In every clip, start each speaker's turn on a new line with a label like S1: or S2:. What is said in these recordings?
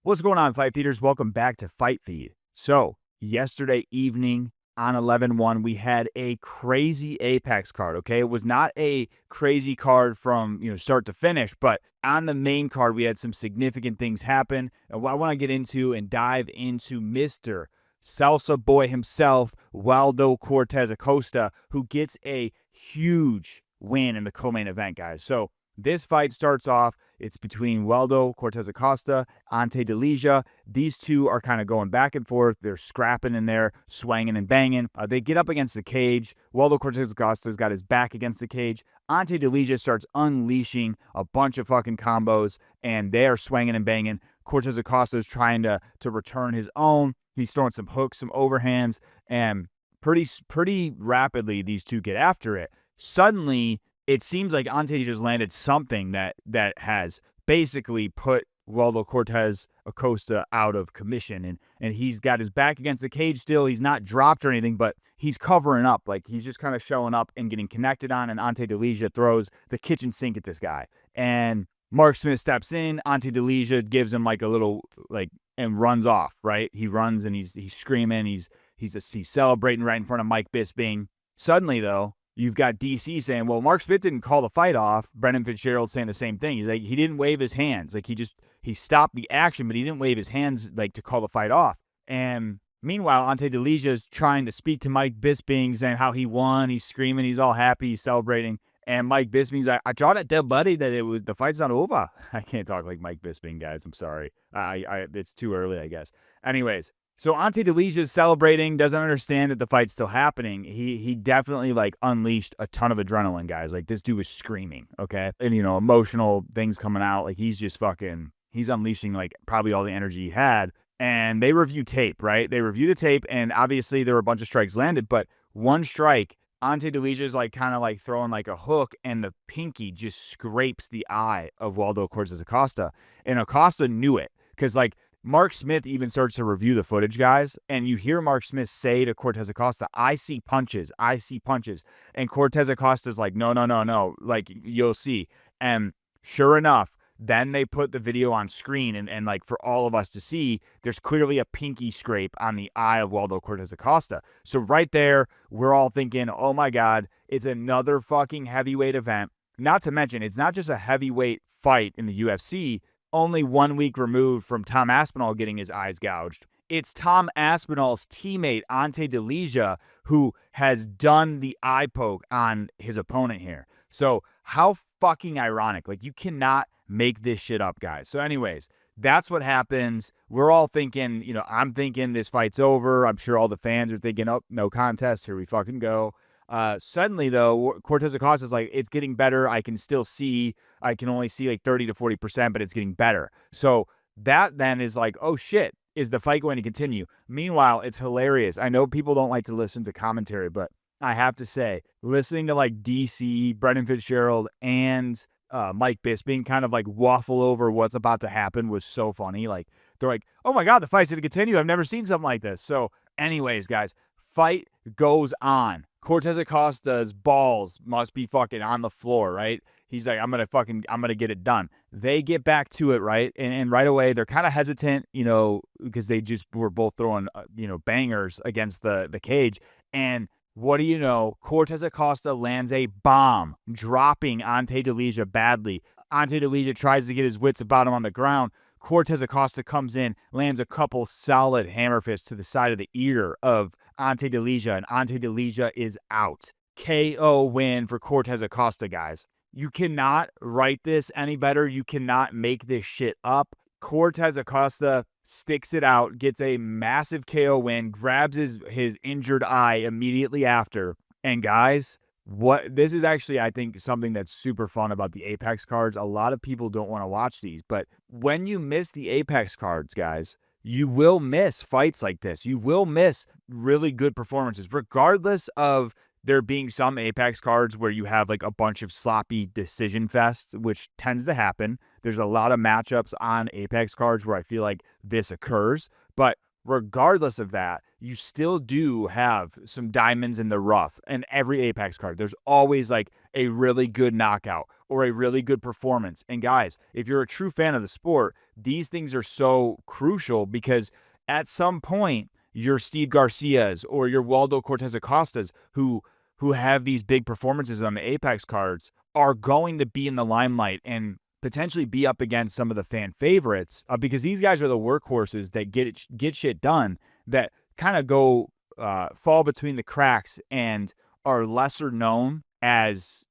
S1: What's going on, Fight Feeders? Welcome back to Fite Feed. So, yesterday evening on 11/1, we had a crazy Apex card, okay? It was not a crazy card from, start to finish, but on the main card, we had some significant things happen. And what I want to get into and dive into Mr. Salsa Boy himself, Waldo Cortes-Acosta, who gets a huge win in the co-main event, guys. So, this fight starts off, it's between Waldo Cortes-Acosta, Ante Delija. These two are kind of going back and forth. They're scrapping in there, swanging and banging. They get up against the cage. Waldo Cortes-Acosta's got his back against the cage. Ante Delija starts unleashing a bunch of fucking combos, and they are swanging and banging. Cortes-Acosta is trying to return his own. He's throwing some hooks, some overhands, and pretty rapidly, these two get after it. Suddenly, it seems like Ante just landed something that has basically put Waldo Cortes-Acosta out of commission. And he's got his back against the cage still. He's not dropped or anything, but he's covering up. Like, he's just kind of showing up and getting connected on, and Ante Delija throws the kitchen sink at this guy. And Mark Smith steps in. Ante Delija gives him like a little, and runs off, right? He runs and he's screaming. He's celebrating right in front of Mike Bisping. Suddenly, though, you've got DC saying, well, Mark Smith didn't call the fight off. Brendan Fitzgerald saying the same thing. He's like, he didn't wave his hands. Like, he stopped the action, but he didn't wave his hands, to call the fight off. And meanwhile, Ante Delija is trying to speak to Mike Bisping, saying how he won. He's screaming. He's all happy. He's celebrating. And Mike Bisping's like, I tried to tell Buddy that the fight's not over. I can't talk like Mike Bisping, guys. I'm sorry. It's too early, I guess. Anyways. So Ante Delija is celebrating, doesn't understand that the fight's still happening. He definitely unleashed a ton of adrenaline, guys. Like, this dude was screaming, okay? And emotional things coming out. Like, he's just he's unleashing probably all the energy he had. And they review tape, right? They review the tape, and obviously there were a bunch of strikes landed, but one strike, Ante Delija is kind of throwing a hook, and the pinky just scrapes the eye of Waldo Cortes-Acosta. And Acosta knew it, because Mark Smith even starts to review the footage, guys, and you hear Mark Smith say to Cortez-Acosta, I see punches. And Cortez-Acosta's like, no, you'll see. And sure enough, then they put the video on screen, and for all of us to see, there's clearly a pinky scrape on the eye of Waldo Cortes-Acosta. So right there, we're all thinking, oh my God, it's another fucking heavyweight event. Not to mention, it's not just a heavyweight fight in the UFC, only 1 week removed from Tom Aspinall getting his eyes gouged. It's Tom Aspinall's teammate, Ante Delija, who has done the eye poke on his opponent here. So how fucking ironic. You cannot make this shit up, guys. So anyways, that's what happens. We're all thinking, I'm thinking this fight's over. I'm sure all the fans are thinking, oh, no contest. Here we fucking go. Suddenly, though, Cortez-Acosta is like, it's getting better. I can still see. I can only see 30 to 40%, but it's getting better. So that then is oh shit, is the fight going to continue? Meanwhile, it's hilarious. I know people don't like to listen to commentary, but I have to say, listening to DC, Brendan Fitzgerald, and Mike Bisping kind of waffle over what's about to happen was so funny. They're like, oh my God, the fight's going to continue. I've never seen something like this. So anyways, guys, fight goes on. Cortez-Acosta's balls must be fucking on the floor, right? He's like, I'm gonna get it done. They get back to it, right? And right away, they're kind of hesitant, because they just were both throwing, bangers against the cage. And what do you know? Cortez-Acosta lands a bomb, dropping Ante Delija badly. Ante Delija tries to get his wits about him on the ground. Cortez-Acosta comes in, lands a couple solid hammer fists to the side of the ear of Ante Delija, and Ante Delija is out. KO win for Cortez-Acosta, guys. You cannot write this any better. You cannot make this shit up. Cortez-Acosta sticks it out, gets a massive KO win, grabs his injured eye immediately after. And guys, this is actually, I think, something that's super fun about the Apex cards. A lot of people don't want to watch these, but when you miss the Apex cards, guys, you will miss fights like this. You will miss really good performances, regardless of there being some Apex cards where you have a bunch of sloppy decision fests, which tends to happen. There's a lot of matchups on Apex cards where I feel like this occurs, but regardless of that, you still do have some diamonds in the rough. And every Apex card, there's always a really good knockout or a really good performance. And guys, if you're a true fan of the sport, these things are so crucial because at some point, your Steve Garcias or your Waldo Cortes-Acostas who have these big performances on the Apex cards are going to be in the limelight and potentially be up against some of the fan favorites because these guys are the workhorses that get shit done, that kind of go fall between the cracks and are lesser known as,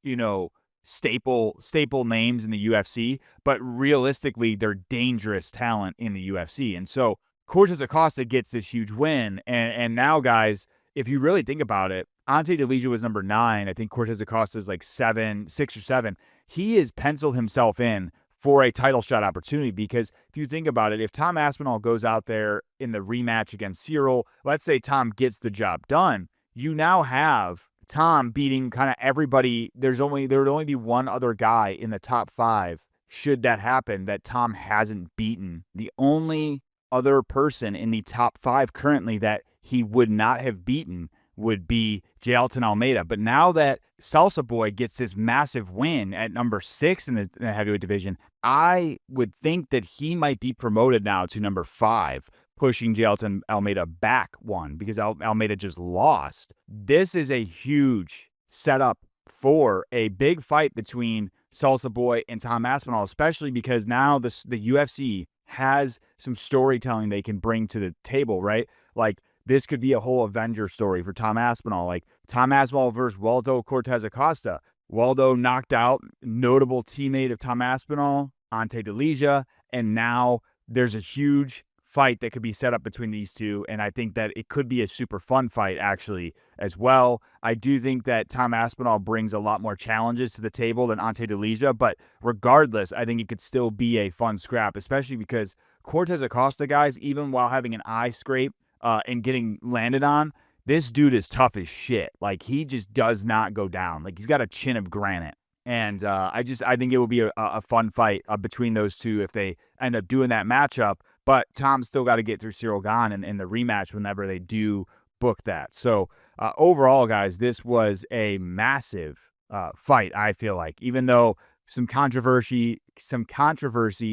S1: staple names in the UFC, but realistically they're dangerous talent in the UFC. And so Cortez-Acosta gets this huge win, and now guys, if you really think about it, Ante Delija was number 9. I think Cortez-Acosta is like 6 or 7. He has penciled himself in for a title shot opportunity because if you think about it, if Tom Aspinall goes out there in the rematch against Cyril, let's say Tom gets the job done, you now have Tom beating kind of everybody. There would only be one other guy in the top 5, should that happen, that Tom hasn't beaten. The only other person in the top 5 currently that he would not have beaten would be Jailton Almeida. But now that Salsa Boy gets this massive win at number 6 in the heavyweight division, I would think that he might be promoted now to number 5, pushing Jailton Almeida back 1 because Almeida just lost. This is a huge setup for a big fight between Salsa Boy and Tom Aspinall, especially because now the UFC has some storytelling they can bring to the table, right? Like, this could be a whole Avenger story for Tom Aspinall, like Tom Aspinall versus Waldo Cortes-Acosta. Waldo knocked out notable teammate of Tom Aspinall, Ante Delija, and now there's a huge fight that could be set up between these two, and I think that it could be a super fun fight actually as well. I do think that Tom Aspinall brings a lot more challenges to the table than Ante Delija, but regardless, I think it could still be a fun scrap, especially because Cortez-Acosta, guys, even while having an eye scrape and getting landed on, this dude is tough as shit. Like, he just does not go down. Like, he's got a chin of granite. And I think it will be a fun fight between those two if they end up doing that matchup. But Tom's still got to get through Cyril Gane in the rematch whenever they do book that. So overall, guys, this was a massive fight, I feel like, even though some controversy,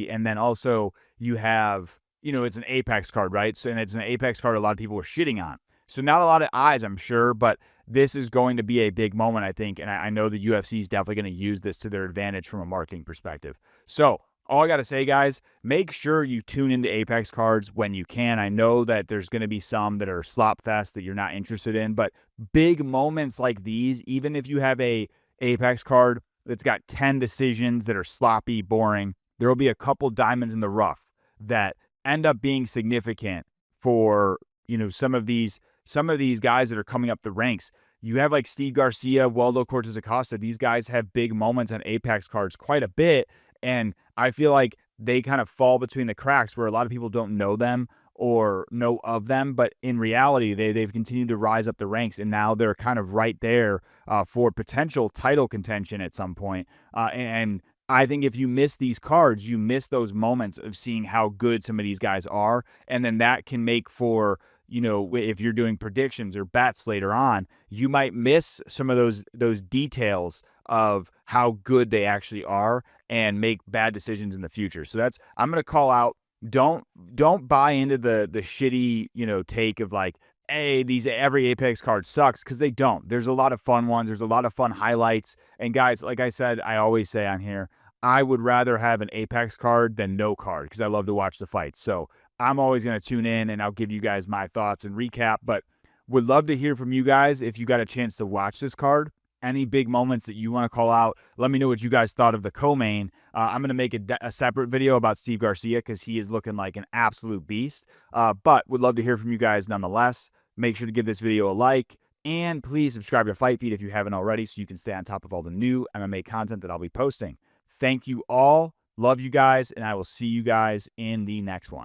S1: and then also you have, it's an Apex card, right? So, and it's an Apex card a lot of people were shitting on. So not a lot of eyes, I'm sure, but this is going to be a big moment, I think, and I know the UFC is definitely going to use this to their advantage from a marketing perspective. So all I got to say, guys, make sure you tune into Apex cards when you can. I know that there's going to be some that are slop fest that you're not interested in, but big moments like these, even if you have a Apex card that's got 10 decisions that are sloppy, boring, there will be a couple diamonds in the rough that end up being significant for, some of these guys that are coming up the ranks. You have like Steve Garcia, Waldo Cortes-Acosta. These guys have big moments on Apex cards quite a bit. And I feel like they kind of fall between the cracks where a lot of people don't know them or know of them. But in reality, they've continued to rise up the ranks. And now they're kind of right there for potential title contention at some point. And I think if you miss these cards, you miss those moments of seeing how good some of these guys are. And then that can make for, if you're doing predictions or bets later on, you might miss some of those details of how good they actually are and make bad decisions in the future. So I'm going to call out, don't buy into the shitty, take of like, hey, every Apex card sucks, because they don't. There's a lot of fun ones. There's a lot of fun highlights. And guys, like I said, I always say on here, I would rather have an Apex card than no card because I love to watch the fights. So I'm always going to tune in and I'll give you guys my thoughts and recap, but would love to hear from you guys if you got a chance to watch this card. Any big moments that you want to call out, let me know what you guys thought of the co-main. I'm going to make a separate video about Steve Garcia because he is looking like an absolute beast, but would love to hear from you guys nonetheless. Make sure to give this video a like, and please subscribe to Fite Feed if you haven't already so you can stay on top of all the new MMA content that I'll be posting. Thank you all. Love you guys, and I will see you guys in the next one.